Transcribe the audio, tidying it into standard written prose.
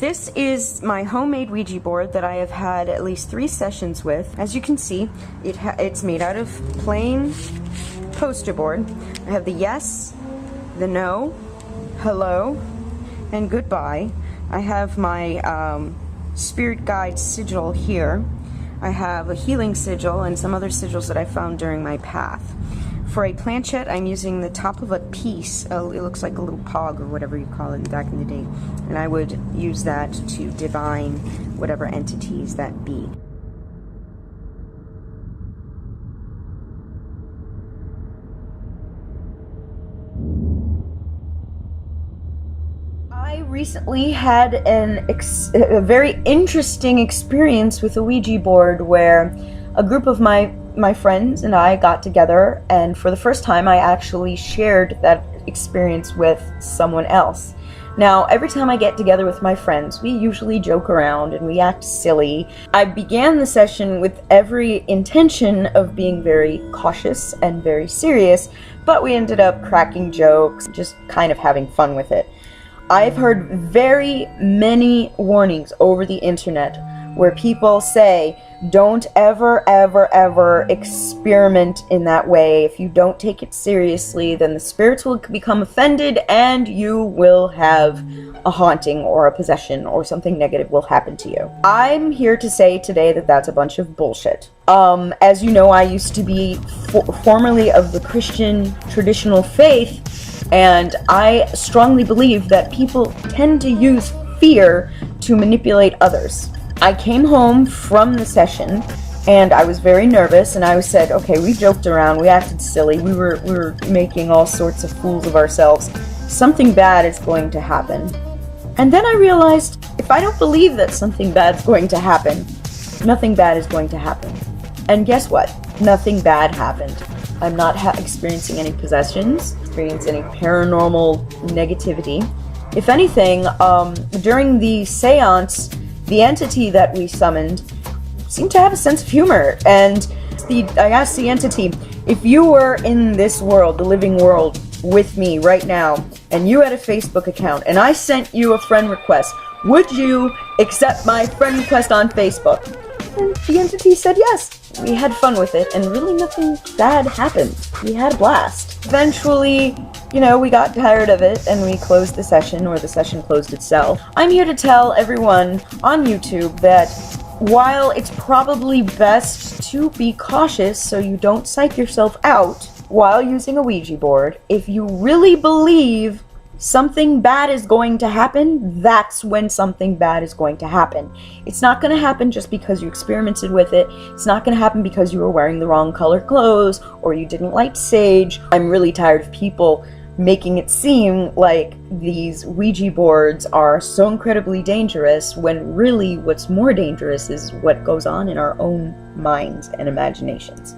This is my homemade Ouija board that I have had at least 3 sessions with. As you can see, it's made out of plain poster board. I have the yes, the no, hello, and goodbye. I have my spirit guide sigil here. I have a healing sigil and some other sigils that I found during my path. For a planchette, I'm using the top of a piece. It looks like a little pog or whatever you call it back in the day. And I would use that to divine whatever entities that be. I recently had a very interesting experience with a Ouija board where a group of my friends and I got together, and for the first time I actually shared that experience with someone else. Now, every time I get together with my friends, we usually joke around and we act silly. I began the session with every intention of being very cautious and very serious, but we ended up cracking jokes, just kind of having fun with it. I've heard very many warnings over the internet where people say, don't ever, ever, ever experiment in that way. If you don't take it seriously, then the spirits will become offended and you will have a haunting or a possession or something negative will happen to you. I'm here to say today that that's a bunch of bullshit. As you know, I used to be formerly of the Christian traditional faith, and I strongly believe that people tend to use fear to manipulate others. I came home from the session and I was very nervous, and I said, okay, we joked around, we acted silly, we were making all sorts of fools of ourselves. Something bad is going to happen. And then I realized, if I don't believe that something bad is going to happen, nothing bad is going to happen. And guess what? Nothing bad happened. I'm not experiencing any possessions, experiencing any paranormal negativity. If anything, during the seance, the entity that we summoned seemed to have a sense of humor, and I asked the entity, if you were in this world, the living world, with me right now, and you had a Facebook account, and I sent you a friend request, would you accept my friend request on Facebook? And the entity said yes. We had fun with it, and really nothing bad happened. We had a blast. Eventually, we got tired of it, and we closed the session, or the session closed itself. I'm here to tell everyone on YouTube that while it's probably best to be cautious so you don't psych yourself out while using a Ouija board, if you really believe something bad is going to happen, that's when something bad is going to happen. It's not going to happen just because you experimented with it. It's not going to happen because you were wearing the wrong color clothes or you didn't light sage. I'm really tired of people making it seem like these Ouija boards are so incredibly dangerous when really what's more dangerous is what goes on in our own minds and imaginations.